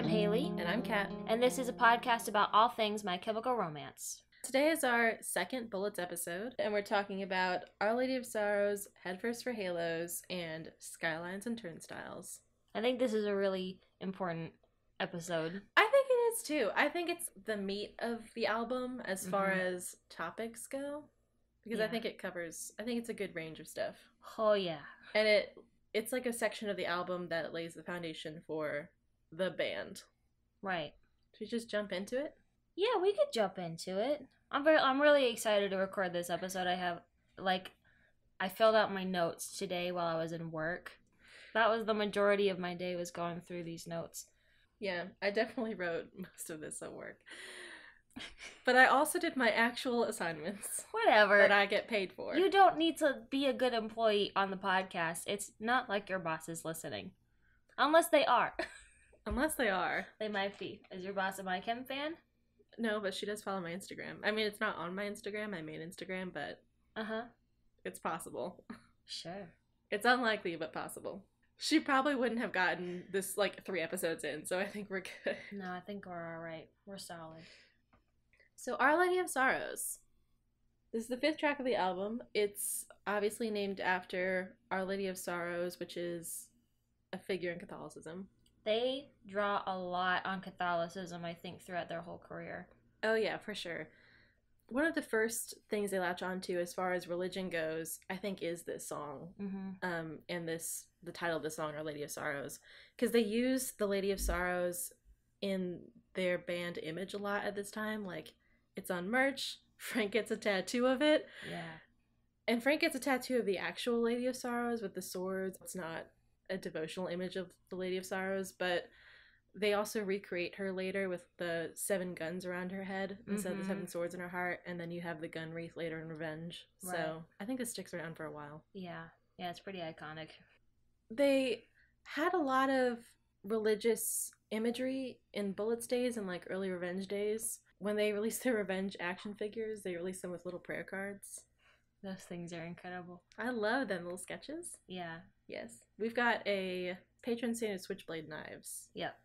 Haley. And I'm Kat. And this is a podcast about all things My Chemical Romance. Today is our second Bullets episode, and we're talking about Our Lady of Sorrows, Headfirst for Halos, and Skylines and Turnstiles. I think this is a really important episode. I think it is too. I think it's the meat of the album as far as topics go, because I think it's a good range of stuff. Oh yeah. And it's like a section of the album that lays the foundation for the band. Right. Should we just jump into it? Yeah, we could jump into it. I'm really excited to record this episode. I filled out my notes today while I was in work. That was the majority of my day, was going through these notes. Yeah, I definitely wrote most of this at work. But I also did my actual assignments. Whatever. That I get paid for. You don't need to be a good employee on the podcast. It's not like your boss is listening. Unless they are. Unless they are. They might be. Is your boss a My Chem fan? No, but she does follow my Instagram. I mean, it's not on my Instagram, my main Instagram, but it's possible. Sure. It's unlikely, but possible. She probably wouldn't have gotten this, 3 episodes in, so I think we're good. No, I think we're all right. We're solid. So, Our Lady of Sorrows. This is the 5th track of the album. It's obviously named after Our Lady of Sorrows, which is a figure in Catholicism. They draw a lot on Catholicism, I think, throughout their whole career. Oh, yeah, for sure. One of the first things they latch onto as far as religion goes, I think, is this song. And the title of the song, Our Lady of Sorrows. Because they use the Lady of Sorrows in their band image a lot at this time. Like, it's on merch. Frank gets a tattoo of it. Yeah. And Frank gets a tattoo of the actual Lady of Sorrows with the swords. It's not a devotional image of the Lady of Sorrows, but they also recreate her later with the 7 guns around her head instead of the 7 swords in her heart, and then you have the gun wreath later in Revenge. Right. So I think this sticks around for a while. Yeah, it's pretty iconic. They had a lot of religious imagery in Bullets days and early Revenge days. When they released their Revenge action figures, they released them with little prayer cards. Those things are incredible. I love them little sketches. Yeah. Yes. We've got a patron saint of switchblade knives. Yep.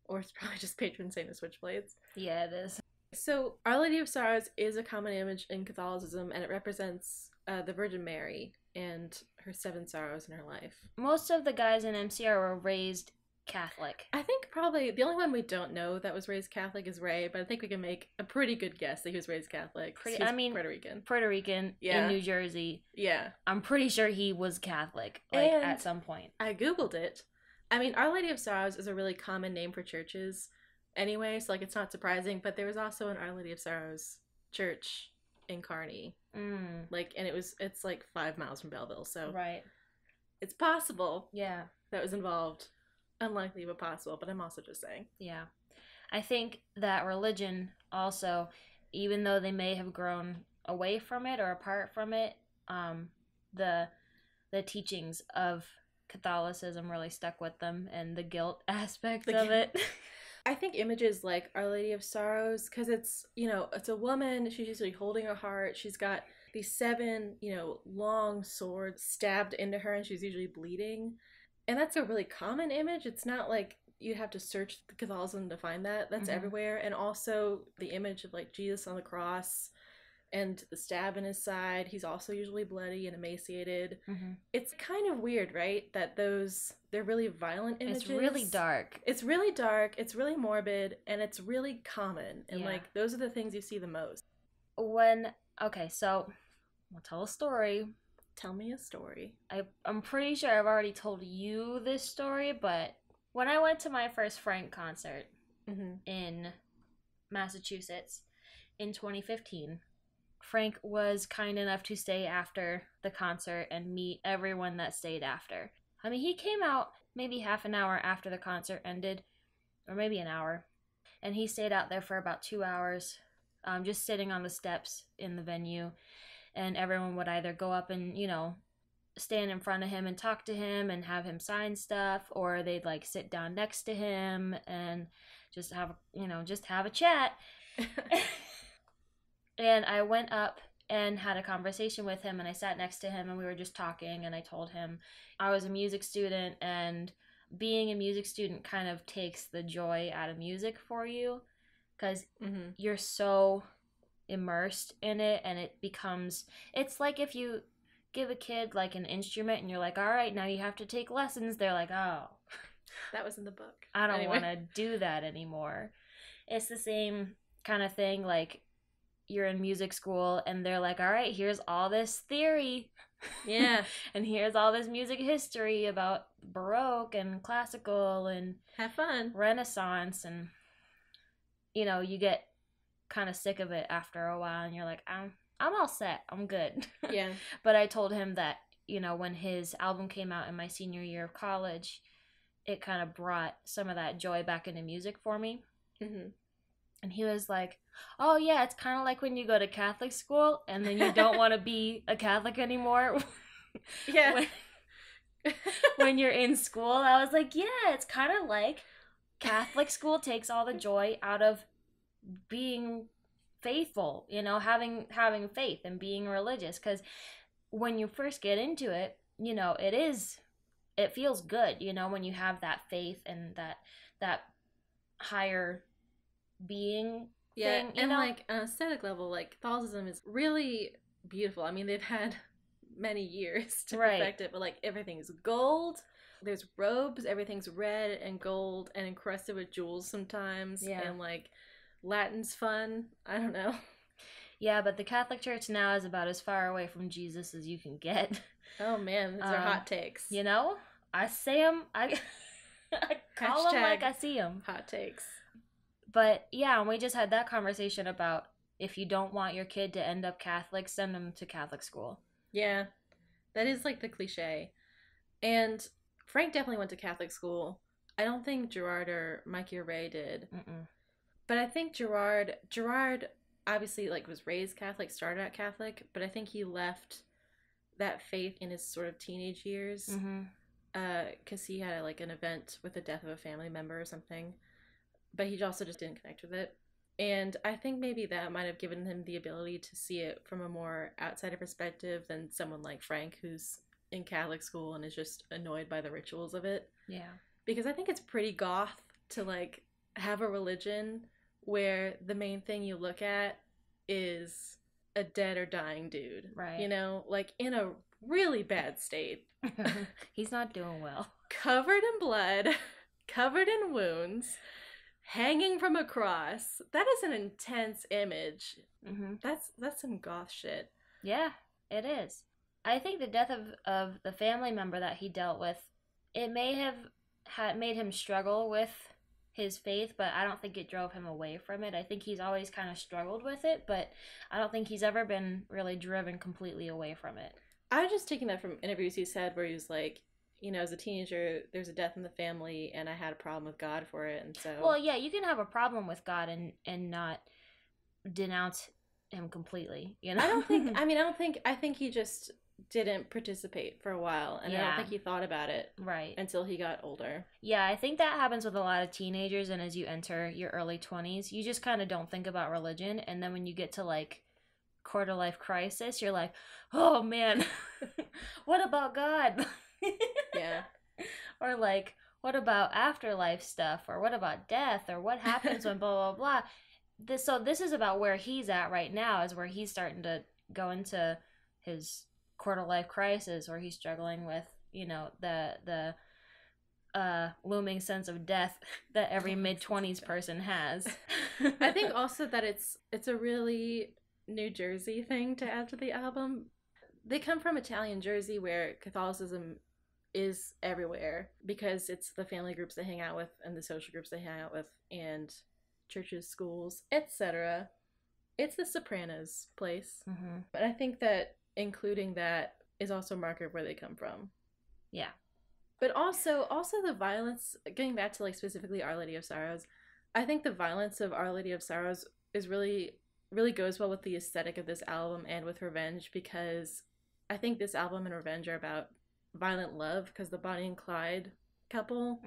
Or it's probably just patron saint of switchblades. Yeah, it is. So, Our Lady of Sorrows is a common image in Catholicism, and it represents the Virgin Mary and her 7 sorrows in her life. Most of the guys in MCR were raised Catholic. I think probably the only one we don't know that was raised Catholic is Ray, but I think we can make a pretty good guess that he was raised Catholic. Puerto Rican. Puerto Rican in New Jersey. Yeah. I'm pretty sure he was Catholic, at some point. I Googled it. I mean, Our Lady of Sorrows is a really common name for churches anyway, so it's not surprising, but there was also an Our Lady of Sorrows church in Kearney. And it's 5 miles from Belleville, so right. It's possible. Yeah. That was involved. Unlikely, but possible, but I'm also just saying. Yeah. I think that religion also, even though they may have grown away from it or apart from it, the teachings of Catholicism really stuck with them, and the guilt aspect of it. I think images like Our Lady of Sorrows, because it's a woman, she's usually holding her heart, she's got these 7, long swords stabbed into her, and she's usually bleeding. And that's a really common image. It's not like you have to search Catholicism to find that. That's everywhere. And also the image of Jesus on the cross and the stab in his side. He's also usually bloody and emaciated. It's kind of weird, right? That they're really violent images. It's really dark. It's really dark. It's really morbid. And it's really common. And those are the things you see the most. So I'll tell a story. Tell me a story. I'm pretty sure I've already told you this story, but when I went to my first Frank concert in Massachusetts in 2015, Frank was kind enough to stay after the concert and meet everyone that stayed after. I mean, he came out maybe half an hour after the concert ended, or maybe an hour, and he stayed out there for about 2 hours, just sitting on the steps in the venue. And everyone would either go up and, stand in front of him and talk to him and have him sign stuff, or they'd sit down next to him and just have a chat. And I went up and had a conversation with him, and I sat next to him and we were just talking, and I told him I was a music student and being a music student kind of takes the joy out of music for you, because you're so immersed in it, and it's like if you give a kid like an instrument and you're like, all right, now you have to take lessons, they're like, oh, that was in the book, I don't want to do that anymore. It's the same kind of thing, like you're in music school and they're like, all right, here's all this theory, yeah, and here's all this music history about Baroque and classical and have fun, Renaissance, and you get kind of sick of it after a while, and you're like, I'm all set, I'm good. Yeah. But I told him that when his album came out in my senior year of college, it kind of brought some of that joy back into music for me. And he was like, oh yeah, it's kind of like when you go to Catholic school and then you don't want to be a Catholic anymore. Yeah. when you're in school. I was like, yeah, it's kind of like Catholic school takes all the joy out of being faithful, having faith and being religious, because when you first get into it, it feels good, when you have that faith and that higher being thing, and like on an aesthetic level, like Catholicism is really beautiful. I mean, they've had many years to perfect it, but like everything's gold, there's robes, everything's red and gold and encrusted with jewels sometimes, and like Latin's fun. I don't know. Yeah, but the Catholic Church now is about as far away from Jesus as you can get. Oh man, those are hot takes. I say them, I call them like I see them. Hot takes. But yeah, and we just had that conversation about if you don't want your kid to end up Catholic, send them to Catholic school. Yeah, that is like the cliche. And Frank definitely went to Catholic school. I don't think Gerard or Mikey or Ray did. But I think Gerard obviously like was raised Catholic, started out Catholic, but I think he left that faith in his sort of teenage years, because he had like an event with the death of a family member or something, but he also just didn't connect with it. And I think maybe that might have given him the ability to see it from a more outsider perspective than someone like Frank, who's in Catholic school and is just annoyed by the rituals of it. Yeah. Because I think it's pretty goth to like have a religion where the main thing you look at is a dead or dying dude. Right. Like in a really bad state. He's not doing well. Covered in blood, covered in wounds, hanging from a cross. That is an intense image. That's some goth shit. Yeah, it is. I think the death of the family member that he dealt with, it may have made him struggle with his faith, but I don't think it drove him away from it. I think he's always kind of struggled with it, but I don't think he's ever been really driven completely away from it. I was just taking that from interviews he said where he was like, as a teenager, there's a death in the family, and I had a problem with God for it, and so... Well, yeah, you can have a problem with God and not denounce him completely, I think he just didn't participate for a while, and I don't think he thought about it until he got older. Yeah, I think that happens with a lot of teenagers, and as you enter your early 20s, you just kind of don't think about religion, and then when you get to like quarter life crisis, you're like, oh man, what about God? Yeah. Or like, what about afterlife stuff, or what about death, or what happens when blah blah blah. This is about where he's at right now, is where he's starting to go into his quarter life crisis, where he's struggling with the looming sense of death that every mid-20s person has. I think also that it's a really New Jersey thing to add to the album. They come from Italian Jersey, where Catholicism is everywhere because it's the family groups they hang out with and the social groups they hang out with and churches, schools, etc. It's the Sopranos place. But I think that including that is also a marker of where they come from. Yeah. But also the violence, getting back to like specifically Our Lady of Sorrows, I think the violence of Our Lady of Sorrows is really goes well with the aesthetic of this album and with Revenge, because I think this album and Revenge are about violent love, because the Bonnie and Clyde couple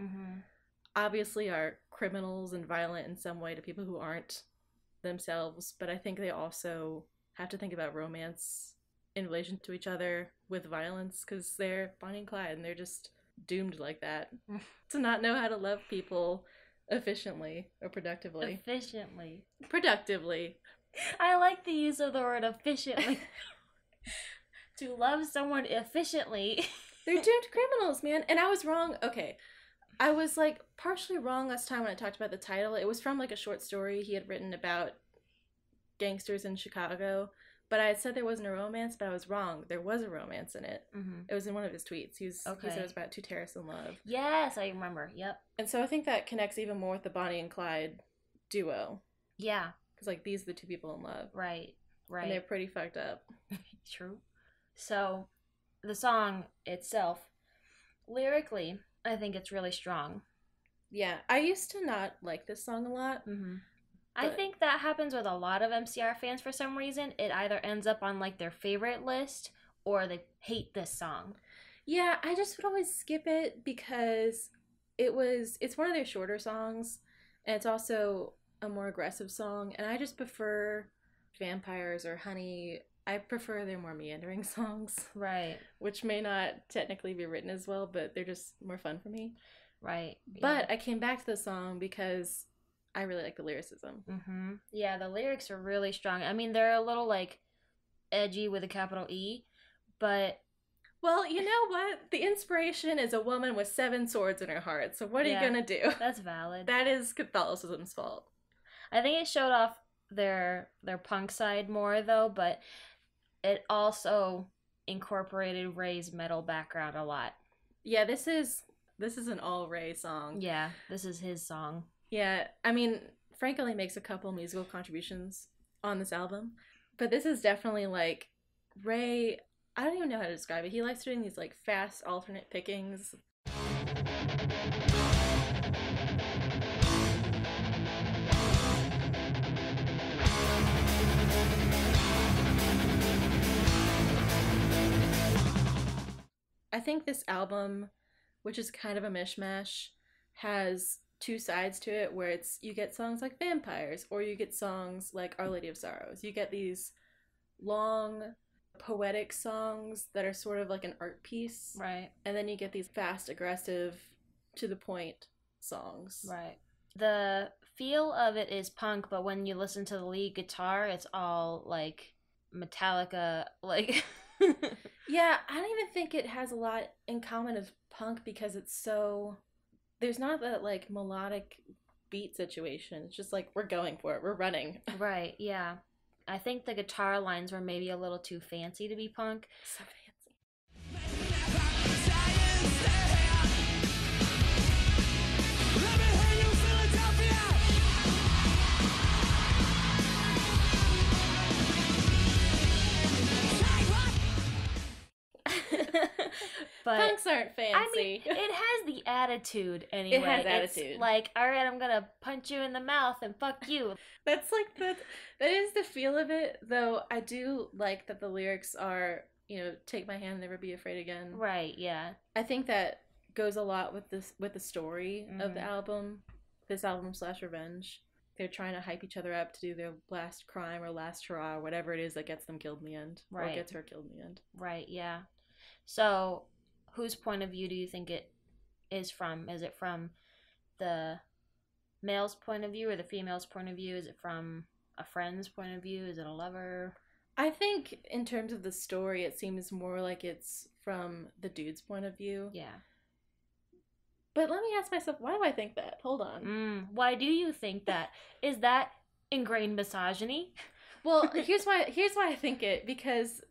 obviously are criminals and violent in some way to people who aren't themselves, but I think they also have to think about romance in relation to each other with violence, because they're Bonnie and Clyde and they're just doomed like that. To not know how to love people efficiently or productively. Efficiently. Productively. I like the use of the word efficiently. To love someone efficiently. They're doomed criminals, man. And I was wrong. Okay. I was like partially wrong last time when I talked about the title. It was from like a short story he had written about gangsters in Chicago. But I had said there wasn't a romance, but I was wrong. There was a romance in it. Mm-hmm. It was in one of his tweets. He said it was about two terrorists in love. Yes, I remember. Yep. And so I think that connects even more with the Bonnie and Clyde duo. Yeah. Because, like, these are the two people in love. Right. And they're pretty fucked up. True. So, the song itself, lyrically, I think it's really strong. Yeah. I used to not like this song a lot. Mm-hmm. I think that happens with a lot of MCR fans for some reason. It either ends up on like their favorite list or they hate this song. Yeah, I just would always skip it because it's one of their shorter songs and it's also a more aggressive song, and I just prefer Vampires or Honey. I prefer their more meandering songs. Right. Which may not technically be written as well, but they're just more fun for me. Right. But I came back to the song because I really like the lyricism. Mm-hmm. Yeah, the lyrics are really strong. I mean, they're a little, like, edgy with a capital E, but... Well, you know what? The inspiration is a woman with 7 swords in her heart, so what are you gonna do? That's valid. That is Catholicism's fault. I think it showed off their punk side more, though, but it also incorporated Ray's metal background a lot. Yeah, this is an all Ray song. Yeah, this is his song. Yeah, I mean, Frank only makes a couple musical contributions on this album, but this is definitely like Ray. I don't even know how to describe it. He likes doing these like fast alternate pickings. I think this album, which is kind of a mishmash, has 2 sides to it where you get songs like Vampires or you get songs like Our Lady of Sorrows. You get these long poetic songs that are sort of like an art piece. Right. And then you get these fast, aggressive, to the point songs. Right. The feel of it is punk, but when you listen to the lead guitar, it's all like Metallica, like... Yeah, I don't even think it has a lot in common with punk because it's so... There's not that, like, melodic beat situation. It's just like, we're going for it. We're running. Right, yeah. I think the guitar lines were maybe a little too fancy to be punk. So fancy. But punks aren't fancy. I mean, it has the attitude anyway. It has attitude. It's like, all right, I'm gonna punch you in the mouth and fuck you. That's like that is the feel of it. Though I do like that the lyrics are, take my hand, never be afraid again. Right. Yeah. I think that goes a lot with the story of the album. This album / Revenge. They're trying to hype each other up to do their last crime or last hurrah, or whatever it is that gets them killed in the end. Right. Or gets her killed in the end. Right. Yeah. So, whose point of view do you think it is from? Is it from the male's point of view or the female's point of view? Is it from a friend's point of view? Is it a lover? I think in terms of the story, it seems more like it's from the dude's point of view. Yeah. But let me ask myself, why do I think that? Hold on. Why do you think that? Is that ingrained misogyny? Well, here's why I think it, because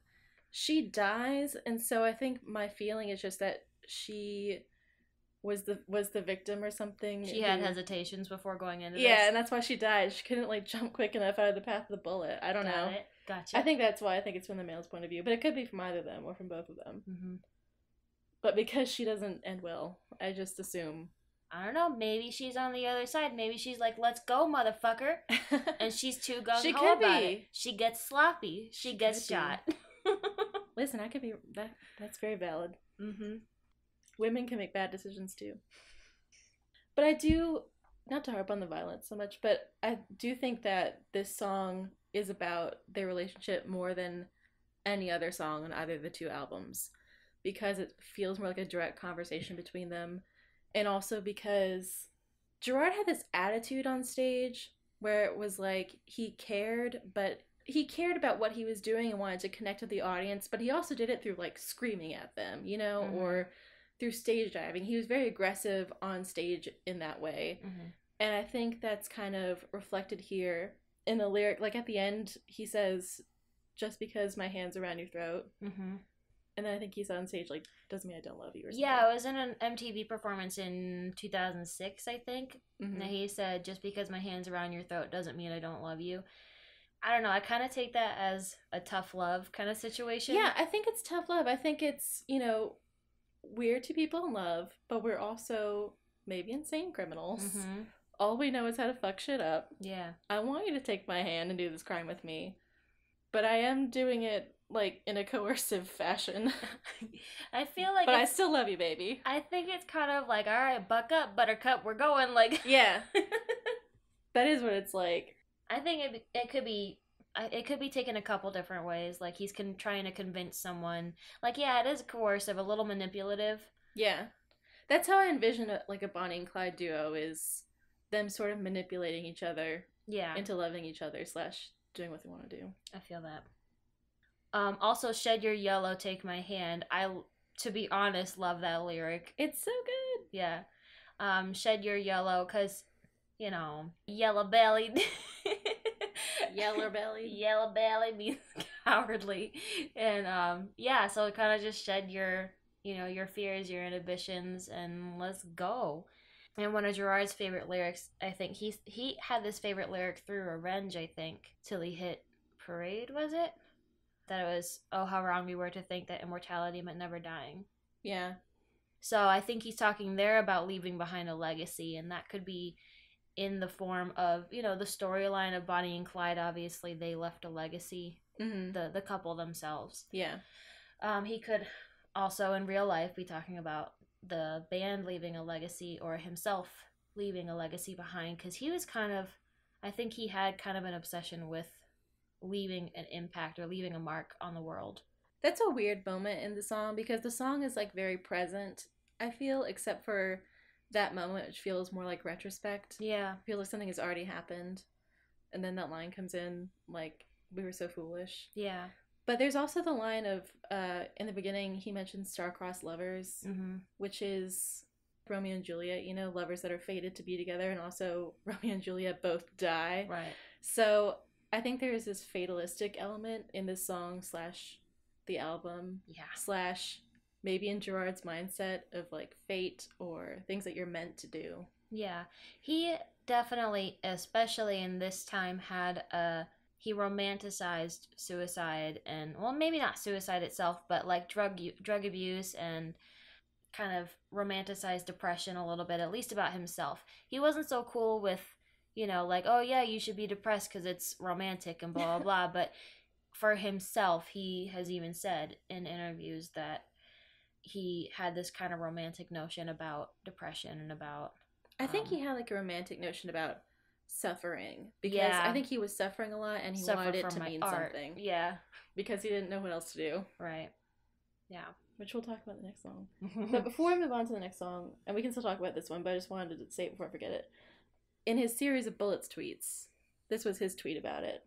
she dies, and so I think my feeling is just that she was the victim or something. She had hesitations before going into this. Yeah, and that's why she died. She couldn't like jump quick enough out of the path of the bullet. I don't know. Gotcha. I think that's why I think it's from the male's point of view, but it could be from either of them or from both of them. Mm-hmm. But because she doesn't end well, I just assume. I don't know. Maybe she's on the other side. Maybe she's like, "Let's go, motherfucker," and she's too gung ho about it. She gets sloppy. She gets shot. Listen, I could be that. That's very valid. Mm-hmm. Women can make bad decisions too. But I do, not to harp on the violence so much, but I do think that this song is about their relationship more than any other song on either of the 2 albums. because it feels more like a direct conversation between them, and also because Gerard had this attitude on stage where it was like he cared, but he cared about what he was doing and wanted to connect with the audience, but he also did it through like screaming at them, you know, or through stage diving. He was very aggressive on stage in that way. And I think that's kind of reflected here in the lyric. Like at the end, he says, "Just because my hand's around your throat." And then I think he's on stage like, "Doesn't mean I don't love you," or something. Yeah, it was in an MTV performance in 2006, I think. And he said, "Just because my hand's around your throat doesn't mean I don't love you." I don't know. I kind of take that as a tough love kind of situation. Yeah, I think it's tough love. I think it's, you know, we're two people in love, but we're also maybe insane criminals. All we know is how to fuck shit up. Yeah. I want you to take my hand and do this crime with me, but I am doing it like in a coercive fashion. I feel like, but I still love you, baby. I think it's kind of like, all right, buck up, Buttercup, we're going. Like, yeah, that is what it's like. I think it could be taken a couple different ways. Like he's trying to convince someone. Like, yeah, it is coercive, a little manipulative. Yeah, that's how I envision a Bonnie and Clyde duo, is them sort of manipulating each other. Yeah. Into loving each other / doing what they want to do. I feel that. Also, "Shed your yellow, take my hand." I, to be honest, love that lyric. It's so good. Yeah. "Shed your yellow," because, you know, yellow belly. Yellow belly. Yellow belly means cowardly. And, yeah, so kind of just shed your, you know, your fears, your inhibitions, and let's go. And one of Gerard's favorite lyrics, I think, he had this favorite lyric through Revenge, I think, till he hit Parade, was it? That it was, "Oh, how wrong we were to think that immortality meant never dying." Yeah. So I think he's talking there about leaving behind a legacy, and that could be in the form of, you know, the storyline of Bonnie and Clyde. Obviously, they left a legacy, the couple themselves. Yeah. He could also, in real life, be talking about the band leaving a legacy, or himself leaving a legacy behind, because he was kind of, I think he had kind of an obsession with leaving an impact or leaving a mark on the world. That's a weird moment in the song, because the song is like very present, I feel, except for that moment, which feels more like retrospect. Yeah. It feels like something has already happened, and then that line comes in like, "We were so foolish." Yeah. But there's also the line of, in the beginning, he mentions star-crossed lovers, which is Romeo and Juliet, you know, lovers that are fated to be together, and also Romeo and Juliet both die. Right. So I think there is this fatalistic element in this song / the album. Yeah. / maybe in Gerard's mindset of like fate or things that you're meant to do. Yeah. He definitely, especially in this time, he romanticized suicide, and, well, maybe not suicide itself, but like drug abuse, and kind of romanticized depression a little bit, at least about himself. He wasn't so cool with, you know, like, "Oh yeah, you should be depressed because it's romantic and blah, blah, blah." But for himself, he has even said in interviews that he had this kind of romantic notion about depression and about... I think he had like a romantic notion about suffering, because I think he was suffering a lot, and he wanted it to mean something. Yeah. Because he didn't know what else to do. Right. Yeah. Which we'll talk about in the next song. But before I move on to the next song, and we can still talk about this one, but I just wanted to say it before I forget it. In his series of Bullets tweets, this was his tweet about it.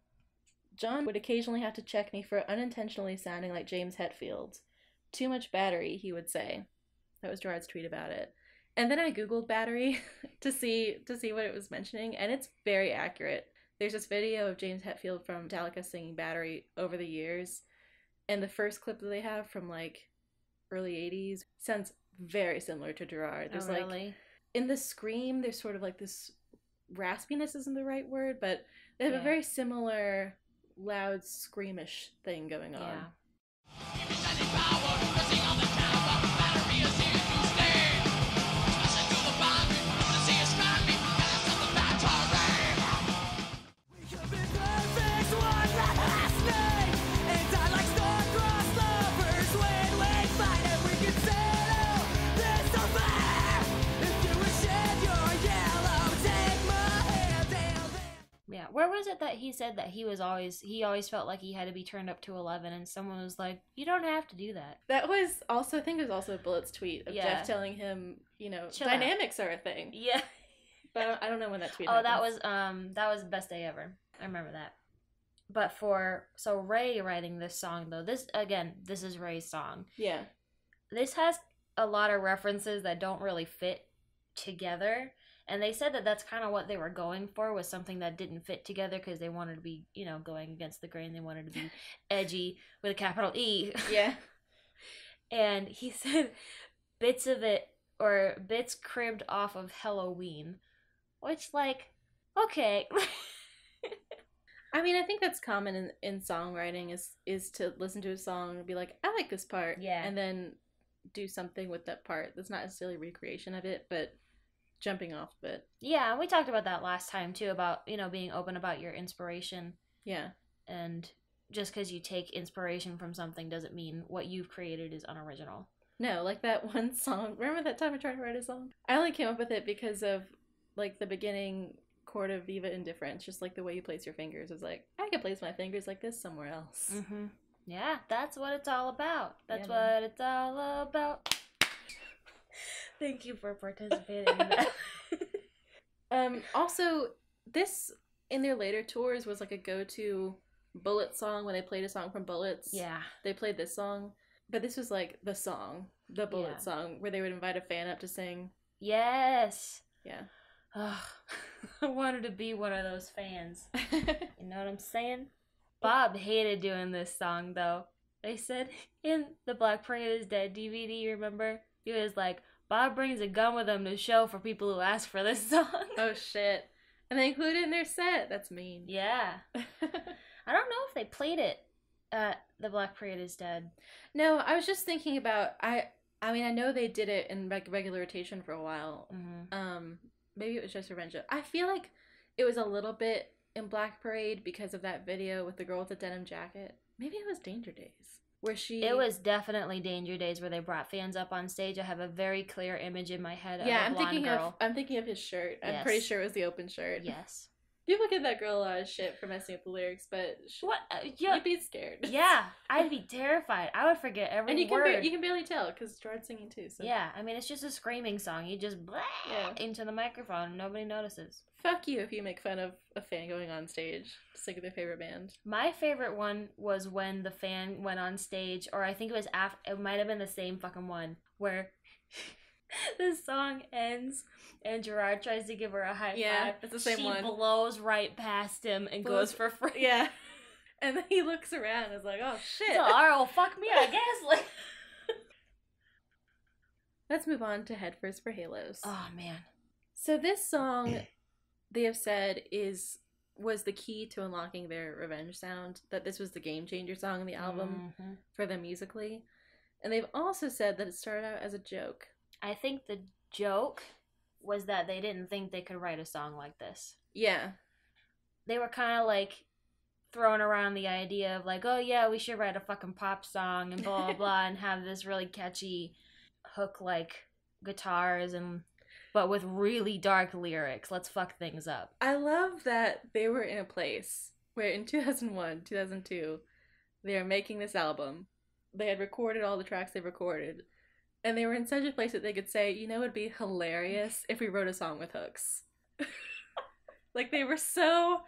"John would occasionally have to check me for unintentionally sounding like James Hetfield. Too much battery," he would say. That was Gerard's tweet about it. And then I Googled battery to see what it was mentioning, and it's very accurate. There's this video of James Hetfield from Metallica singing Battery over the years, and the first clip that they have from like early 80s sounds very similar to Gerard. There's really? Like, in the scream, there's sort of like this raspiness isn't the right word, but they have a very similar loud screamish thing going on. Yeah. Where was it that he said that he always felt like he had to be turned up to 11, and someone was like, you don't have to do that. That was also, I think it was also Bullet's tweet of Jeff telling him, chill dynamics out. Are a thing. Yeah. But I don't know when that tweet happens. That was the best day ever. I remember that. But so Ray writing this song, though, this is Ray's song. Yeah. This has a lot of references that don't really fit together. And they said that that's kind of what they were going for, was something that didn't fit together because they wanted to be, going against the grain. They wanted to be edgy with a capital E. Yeah. And he said bits of it, or bits cribbed off of Halloween. Which, like, okay. I mean, I think that's common in songwriting is to listen to a song and be like, I like this part. Yeah. And then do something with that part. That's not necessarily recreation of it, but jumping off of it. Yeah, we talked about that last time too, about being open about your inspiration. Yeah. And just because you take inspiration from something doesn't mean what you've created is unoriginal. No, like that one song. Remember that time I tried to write a song? I only came up with it because of like the beginning chord of Viva Indifference, just like the way you place your fingers. It was like, I could place my fingers like this somewhere else. Mm-hmm. Yeah, that's what it's all about. That's what it's all about. Thank you for participating in that. Also, this, in their later tours, was like a go-to Bullet song. When they played a song from Bullets, yeah, they played this song. But this was like the song, the Bullet song, where they would invite a fan up to sing. Yes. Yeah. Oh, I wanted to be one of those fans. You know what I'm saying? Bob hated doing this song, though. They said in the Black Parade is Dead DVD, remember? He was like, Bob brings a gun with him to show for people who ask for this song. Oh, shit. And they included it in their set. That's mean. Yeah. I don't know if they played it at the Black Parade is Dead. No, I was just thinking about, I mean, I know they did it in regular rotation for a while. Mm-hmm. Maybe it was just Revenge. I feel like it was a little bit in Black Parade because of that video with the girl with the denim jacket. Maybe it was Danger Days. It was definitely Danger Days where they brought fans up on stage. I have a very clear image in my head of a blonde girl. I'm thinking of his shirt. I'm pretty sure it was the open shirt. Yes. People give that girl a lot of shit for messing up the lyrics, but you'd be scared. Yeah, I'd be terrified. I would forget every word. You can barely tell because Gerard's singing too. So. Yeah, I mean, it's just a screaming song. You just into the microphone and nobody notices. Fuck you if you make fun of a fan going on stage to sing their favorite band. My favorite one was when the fan went on stage, or I think it was it might have been the same fucking one, where the song ends and Gerard tries to give her a high five. Yeah, it's the same one. She blows right past him and goes for free. Yeah. And then he looks around and is like, oh shit. So, alright, well, fuck me, I guess. Like, let's move on to Head First for Halos. Oh, man. So this song, they have said, was the key to unlocking their revenge sound, that this was the game changer song in the album for them musically. And they've also said that it started out as a joke. I think the joke was that they didn't think they could write a song like this. Yeah. They were kind of like throwing around the idea of like, oh yeah, we should write a fucking pop song and blah, blah, blah, and have this really catchy hook like guitars but with really dark lyrics. Let's fuck things up. I love that they were in a place where in 2001, 2002, they were making this album. They had recorded all the tracks they recorded. And they were in such a place that they could say, you know, it'd be hilarious if we wrote a song with hooks. Like, they were so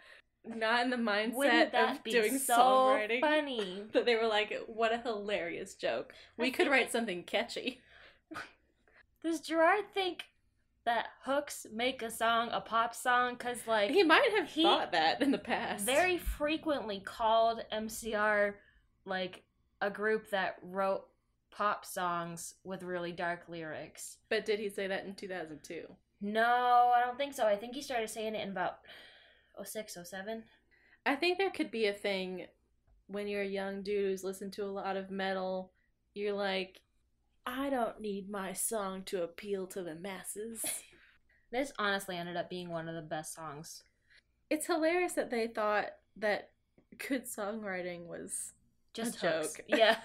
not in the mindset of doing songwriting. Funny. That they were like, what a hilarious joke. We could write something catchy. Does Gerard think that hooks make a song a pop song? Because, like... He might have thought that in the past. Very frequently called MCR, like, a group that wrote pop songs with really dark lyrics. But did he say that in 2002? No, I don't think so. I think he started saying it in about 06, 07. I think there could be a thing when you're a young dude who's listened to a lot of metal, you're like, I don't need my song to appeal to the masses. This honestly ended up being one of the best songs. It's hilarious that they thought that good songwriting was just a joke. Yeah.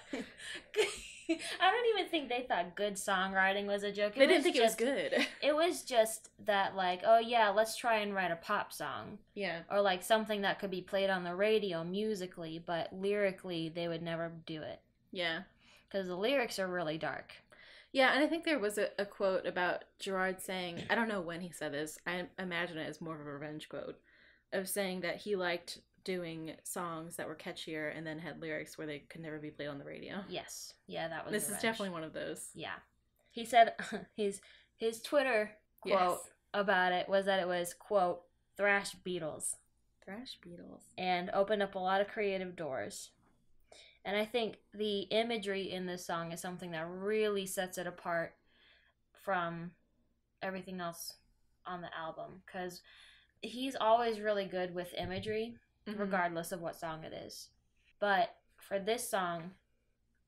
I don't even think they thought good songwriting was a joke. They didn't think it was good. It was just that, like, oh yeah, let's try and write a pop song. Yeah. Or like something that could be played on the radio musically, but lyrically they would never do it. Yeah. Because the lyrics are really dark. Yeah, and I think there was a quote about Gerard saying, I don't know when he said this, I imagine it as more of a revenge quote, of saying that he liked doing songs that were catchier and then had lyrics where they could never be played on the radio. Yes. Yeah, that was This revenge. is definitely one of those. Yeah. He said his Twitter quote about it was that it was, quote, thrash Beatles. Thrash Beatles. And opened up a lot of creative doors. And I think the imagery in this song is something that really sets it apart from everything else on the album. Because he's always really good with imagery, regardless of what song it is. But for this song,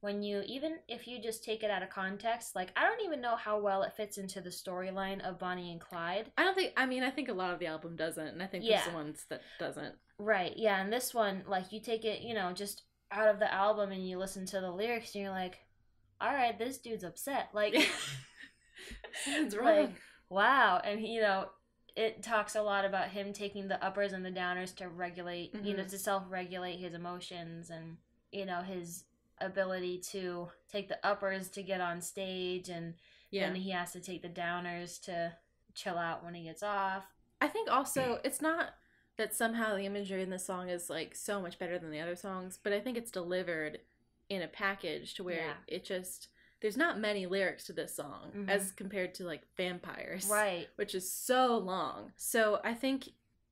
even if you just take it out of context, like, I don't even know how well it fits into the storyline of Bonnie and Clyde. I think a lot of the album doesn't, and I think there's the ones that doesn't. Right, yeah, and this one, like, you take it, just out of the album and you listen to the lyrics and you're like, all right, this dude's upset. Like, something's wrong. Like, wow. And, it talks a lot about him taking the uppers and the downers to regulate, to self-regulate his emotions and, his ability to take the uppers to get on stage and then he has to take the downers to chill out when he gets off. I think also it's not that somehow the imagery in this song is like so much better than the other songs, but I think it's delivered in a package to where it just, there's not many lyrics to this song as compared to like Vampires, right, which is so long. So I think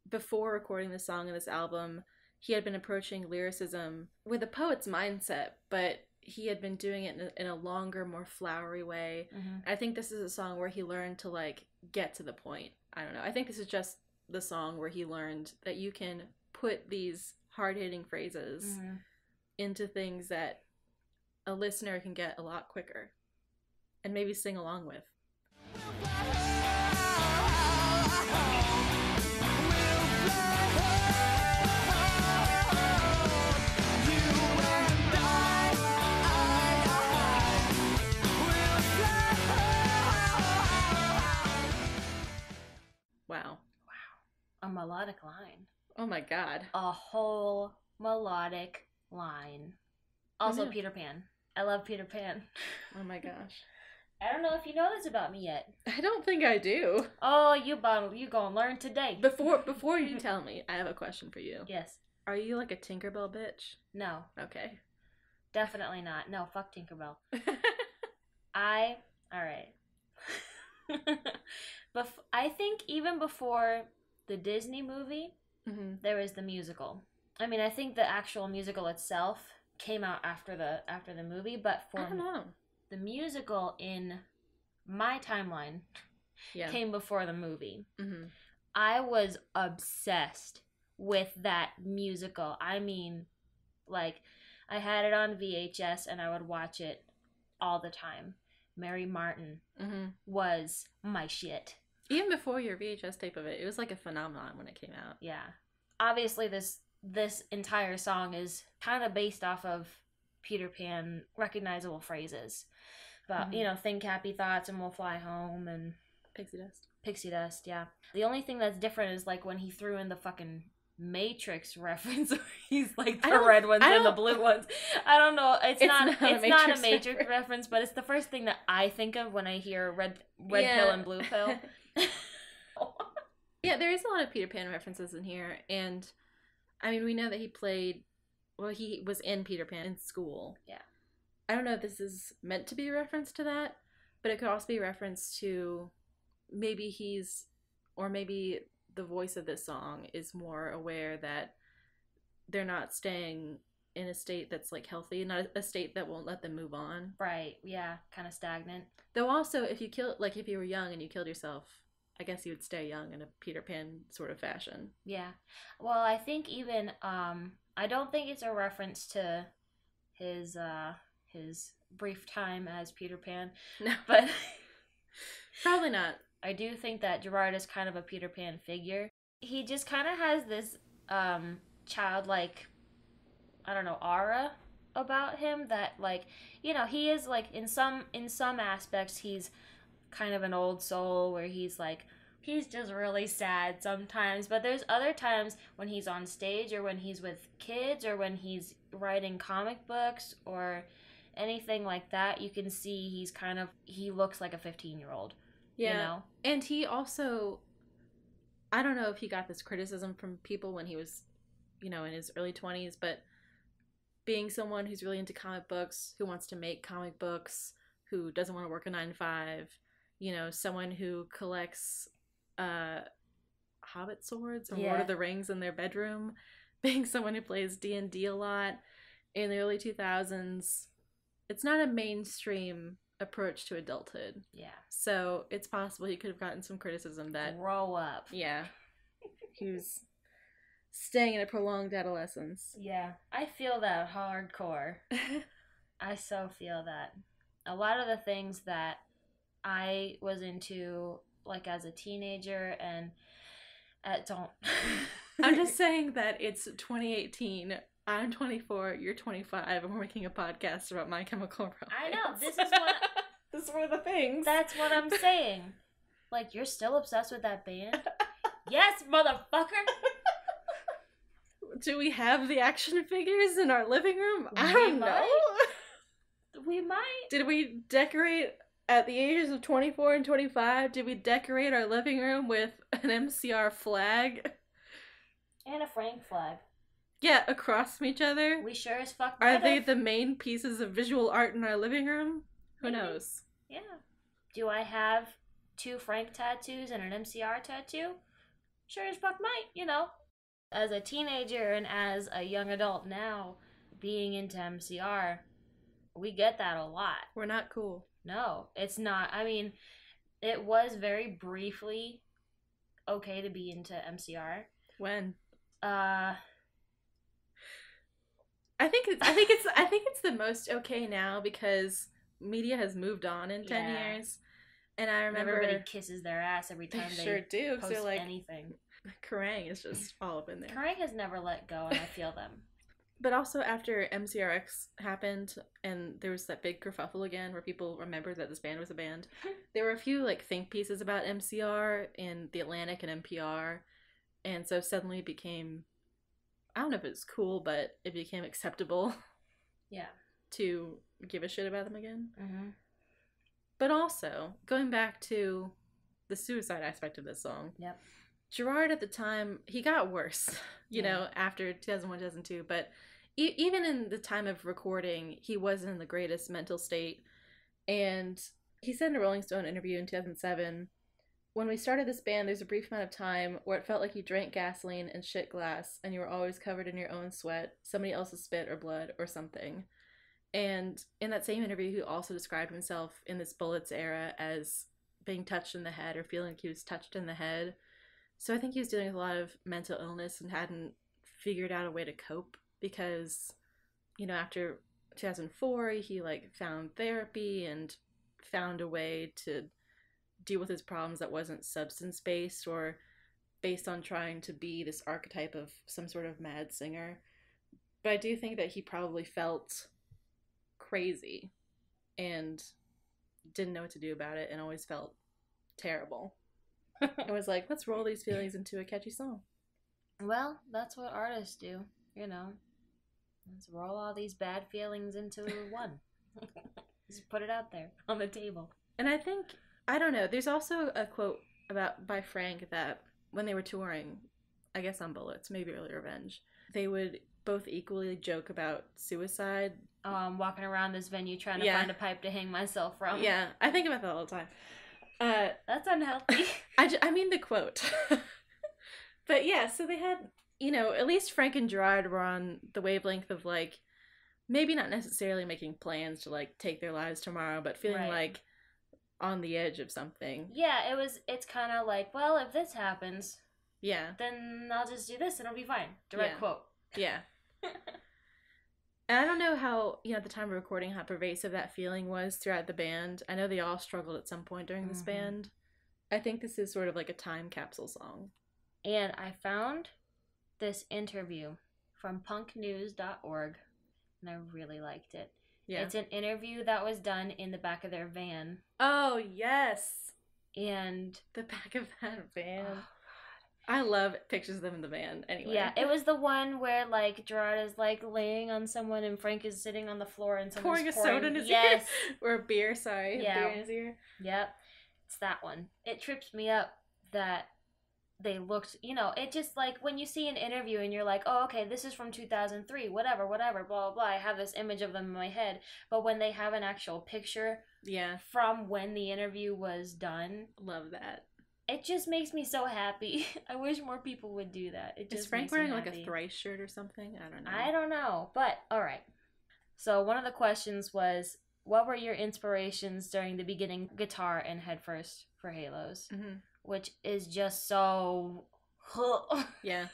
before recording this song and this album, he had been approaching lyricism with a poet's mindset, but he had been doing it in a longer, more flowery way. I think this is a song where he learned to like get to the point. I don't know. I think this is just the song where he learned that you can put these hard-hitting phrases into things that a listener can get a lot quicker and maybe sing along with. Wow. A melodic line. Oh my god. A whole melodic line. Also, Peter Pan. I love Peter Pan. Oh my gosh. I don't know if you know this about me yet. I don't think I do. Oh, you gonna learn today. Before you tell me, I have a question for you. Yes. Are you like a Tinkerbell bitch? No. Okay. Definitely not. No, fuck Tinkerbell. Alright. I think even before the Disney movie, there was the musical. I mean, I think the actual musical itself came out after the movie, but for I don't know. The musical in my timeline came before the movie. I was obsessed with that musical. I mean, like, I had it on VHS and I would watch it all the time. Mary Martin was my shit. Even before your VHS tape of it, it was like a phenomenon when it came out. Yeah. Obviously, this entire song is kind of based off of Peter Pan recognizable phrases. But, think happy thoughts and we'll fly home and... Pixie dust. Pixie dust, yeah. The only thing that's different is, like, when he threw in the fucking Matrix reference where he's, like, the red ones and the blue ones. I don't know. It's not a Matrix reference, but it's the first thing that I think of when I hear red pill and blue pill. Yeah, there is a lot of Peter Pan references in here, and I mean, we know that he was in Peter Pan in school. Yeah. I don't know if this is meant to be a reference to that, but it could also be a reference to maybe the voice of this song is more aware that they're not staying in a state that's like healthy, not a state that won't let them move on. Right, yeah, kind of stagnant. Though also, if you were young and you killed yourself, I guess you would stay young in a Peter Pan sort of fashion. Yeah. Well, I think even, I don't think it's a reference to his brief time as Peter Pan. No. But probably not. I do think that Gerard is kind of a Peter Pan figure. He just kind of has this childlike, I don't know, aura about him that, like, you know, he is, like, in some aspects he's kind of an old soul where he's like, he's just really sad sometimes, but there's other times when he's on stage or when he's with kids or when he's writing comic books or anything like that, you can see he looks like a 15-year-old. Yeah. You know? And he also, I don't know if he got this criticism from people when he was, you know, in his early 20s, but being someone who's really into comic books, who wants to make comic books, who doesn't want to work a 9-to-5, you know, someone who collects Hobbit swords or Lord of the Rings in their bedroom, being someone who plays D&D a lot in the early 2000s, it's not a mainstream approach to adulthood. Yeah. So it's possible he could have gotten some criticism that... Grow up. Yeah. He was staying in a prolonged adolescence. Yeah. I feel that hardcore. I so feel that. A lot of the things that I was into, like, as a teenager and... don't... I'm just saying that it's 2018... I'm 24, you're 25, and we're making a podcast about My Chemical Romance. I know, this is what... This is one of the things. That's what I'm saying. Like, you're still obsessed with that band? Yes, motherfucker! Do we have the action figures in our living room? I don't know. We might. Did we decorate, at the ages of 24 and 25, did we decorate our living room with an MCR flag? And a Frank flag. Yeah, across from each other. We sure as fuck Are they the main pieces of visual art in our living room? Who knows? Yeah. Do I have 2 Frank tattoos and an MCR tattoo? Sure as fuck might, you know. As a teenager and as a young adult now, being into MCR, we get that a lot. We're not cool. No, it's not. I mean, it was very briefly okay to be into MCR. When? I think it's the most okay now because media has moved on in 10 years. And I remember everybody kisses their ass every time they sure do, post like, anything. Kerrang is just all up in there. Kerrang has never let go, and I feel them. But also after MCRX happened and there was that big kerfuffle again where people remembered that this band was a band, there were a few like think pieces about MCR in The Atlantic and NPR, and so suddenly it became, I don't know if it's cool, but it became acceptable. Yeah. To give a shit about them again. Mm-hmm. But also, going back to the suicide aspect of this song. Yep. Gerard at the time, he got worse, you know, after 2001, 2002. But even in the time of recording, he wasn't in the greatest mental state. And he said in a Rolling Stone interview in 2007, "When we started this band, there's a brief amount of time where it felt like you drank gasoline and shit glass, and you were always covered in your own sweat, somebody else's spit or blood or something." And in that same interview, he also described himself in this Bullets era as being touched in the head or feeling like he was touched in the head. So I think he was dealing with a lot of mental illness and hadn't figured out a way to cope because, you know, after 2004, he like found therapy and found a way to deal with his problems that wasn't substance-based or based on trying to be this archetype of some sort of mad singer. But I do think that he probably felt crazy and didn't know what to do about it and always felt terrible. It was like, let's roll these feelings into a catchy song. Well, that's what artists do, you know. Let's roll all these bad feelings into one. Just put it out there on the table. And I think, I don't know, there's also a quote by Frank that when they were touring, I guess on Bullets, maybe Early Revenge, they would both equally joke about suicide. I'm walking around this venue trying to find a pipe to hang myself from. Yeah, I think about that all the time. That's unhealthy. I mean the quote. But yeah, so they had, you know, at least Frank and Gerard were on the wavelength of like, maybe not necessarily making plans to like take their lives tomorrow, but feeling like on the edge of something. Yeah, it's kind of like, well, if this happens, then I'll just do this and it'll be fine. Direct quote. Yeah. And I don't know how, you know, at the time of recording, how pervasive that feeling was throughout the band. I know they all struggled at some point during this band. I think this is sort of like a time capsule song. And I found this interview from punknews.org and I really liked it. Yeah. It's an interview that was done in the back of their van. Oh, yes. And the back of that van. Oh, I love pictures of them in the van anyway. Yeah, it was the one where, like, Gerard is, like, laying on someone and Frank is sitting on the floor and someone's pouring a soda in his ear. Or a beer, sorry. Yeah. Beer in his ear. Yep. It's that one. It trips me up that they looked, you know, it just, like, when you see an interview and you're like, oh, okay, this is from 2003, whatever, blah, blah, blah, I have this image of them in my head. But when they have an actual picture from when the interview was done. Love that. It just makes me so happy. I wish more people would do that. It just Is Frank wearing like a Thrice shirt or something? I don't know. But, alright. So, one of the questions was, what were your inspirations during the beginning guitar and head first for Halos? Mm-hmm. Which is just so... Yeah.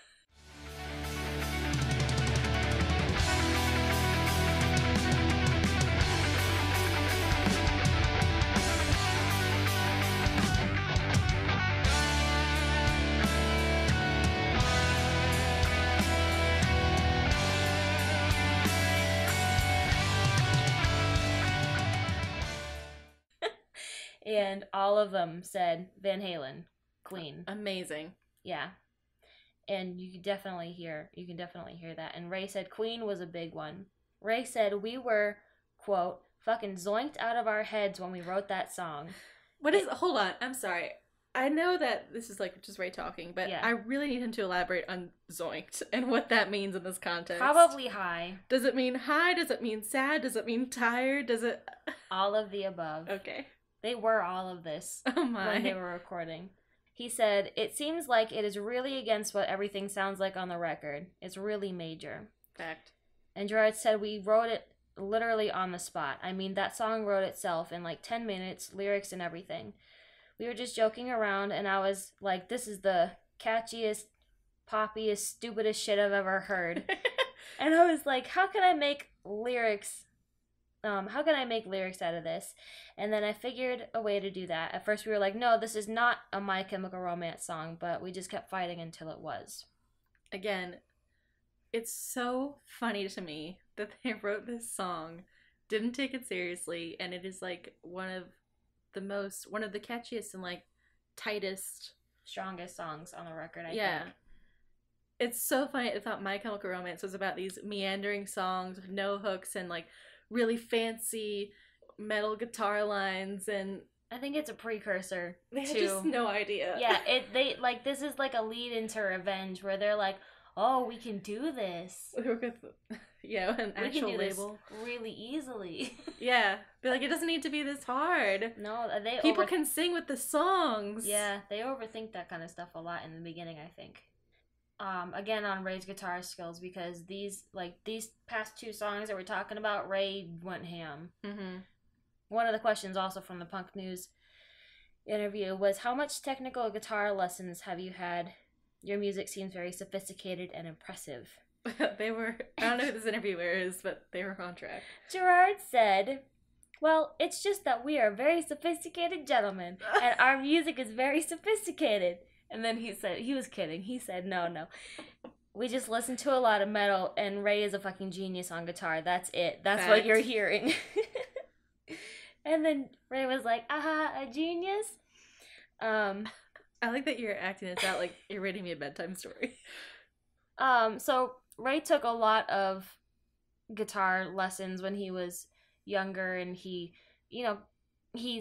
And all of them said Van Halen, Queen. Amazing. Yeah. And you can definitely hear that. And Ray said Queen was a big one. Ray said we were, quote, fucking zoinked out of our heads when we wrote that song. Hold on, I'm sorry. I know that this is like just Ray talking, but I really need him to elaborate on zoinked and what that means in this context. Probably high. Does it mean high? Does it mean sad? Does it mean tired? Does it... All of the above. Okay. They were all of this when they were recording. He said, it seems like it is really against what everything sounds like on the record. It's really major. Fact. And Gerard said, we wrote it literally on the spot. I mean, that song wrote itself in like 10 minutes, lyrics and everything. We were just joking around, and I was like, this is the catchiest, poppiest, stupidest shit I've ever heard. And I was like, how can I make lyrics out of this? And then I figured a way to do that. At first we were like, no, this is not a My Chemical Romance song, but we just kept fighting until it was. Again, it's so funny to me that they wrote this song, didn't take it seriously, and it is like one of the catchiest and like tightest, strongest songs on the record, I think. It's so funny. I thought My Chemical Romance was about these meandering songs with no hooks and like really fancy metal guitar lines, and I think it's a precursor. They had just no idea. Yeah, this is like a lead into Revenge, where they're like, oh, we can do this. An actual label. This really easily. Yeah, but like it doesn't need to be this hard. No, people can sing with the songs. Yeah, they overthink that kind of stuff a lot in the beginning, I think. Again on Ray's guitar skills, because these past two songs that we're talking about, Ray went ham. Mm-hmm. One of the questions also from the Punk News interview was, how much technical guitar lessons have you had? Your music seems very sophisticated and impressive. They were, I don't know who this interviewer is, but they were on track. Gerard said, well, it's just that we are very sophisticated gentlemen, and our music is very sophisticated. And then he said, he was kidding. He said, no. We just listen to a lot of metal, and Ray is a fucking genius on guitar. That's it. That's what you're hearing. And then Ray was like, aha, a genius? I like that you're acting this out like you're reading me a bedtime story. So Ray took a lot of guitar lessons when he was younger, and he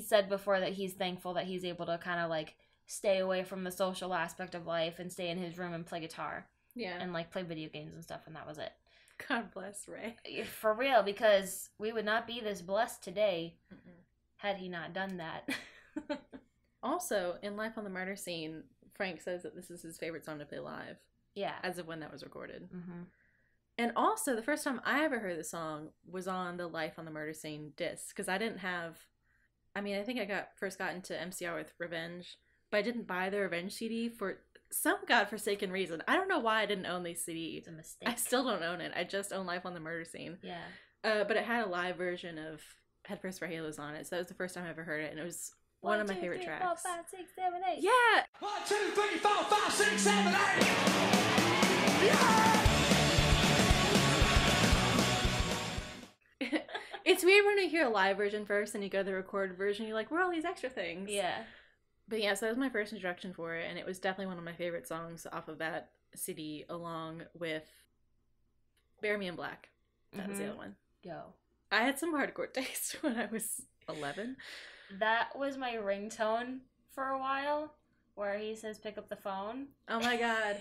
said before that he's thankful that he's able to kind of like stay away from the social aspect of life and stay in his room and play guitar. Yeah. And like play video games and stuff, and that was it. God bless Ray. For real, because we would not be this blessed today had he not done that. Also, in Life on the Murder Scene, Frank says that this is his favorite song to play live. Yeah. As of when that was recorded. Mm-hmm. And also, the first time I ever heard the song was on the Life on the Murder Scene disc, because I didn't have... I mean, I think I first got into MCR with Revenge, but I didn't buy the Revenge CD for some godforsaken reason. I don't know why I didn't own these CDs. It's a mistake. I still don't own it. I just own Life on the Murder Scene. Yeah. But it had a live version of Head First for Halos on it, so that was the first time I ever heard it, and it was one of my favorite tracks. 1, 2, 3, 4, 5, 6, 7, 8. Yeah! 1, 2, 3, 4, 5, 6, 7, 8! Yeah! It's weird when you hear a live version first and you go to the recorded version, you're like, where are all these extra things? Yeah. But yeah, so that was my first introduction for it, and it was definitely one of my favorite songs off of that CD, along with Bury Me in Black. That was the other one. Yo. I had some hardcore taste when I was 11. That was my ringtone for a while, where he says pick up the phone. Oh my god.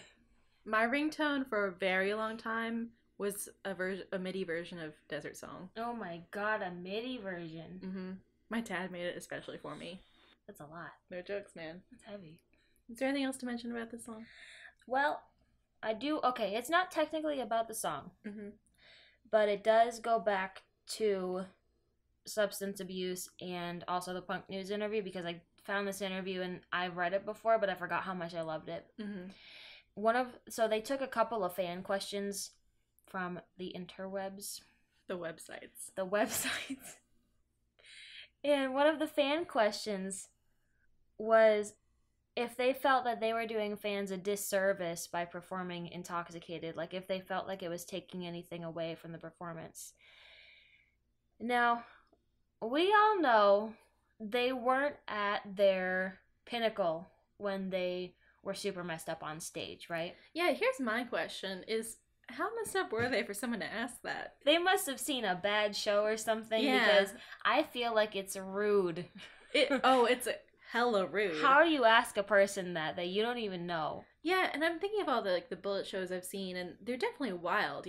My ringtone for a very long time was a MIDI version of Desert Song. Oh my god, a MIDI version. Mm-hmm. My dad made it especially for me. That's a lot. No jokes, man. That's heavy. Is there anything else to mention about this song? Well, I do. Okay, it's not technically about the song, mm-hmm. but it does go back to substance abuse and also the Punk News interview, because I found this interview and I've read it before, but I forgot how much I loved it. Mm-hmm. So they took a couple of fan questions from the interwebs. The websites. And one of the fan questions was if they felt that they were doing fans a disservice by performing intoxicated, like if they felt like it was taking anything away from the performance. Now, we all know they weren't at their pinnacle when they were super messed up on stage, right? Yeah, here's my question is, how messed up were they for someone to ask that? They must have seen a bad show or something, because I feel like it's rude. It's hella rude. How do you ask a person that you don't even know? Yeah, and I'm thinking of all the bullet shows I've seen, and they're definitely wild,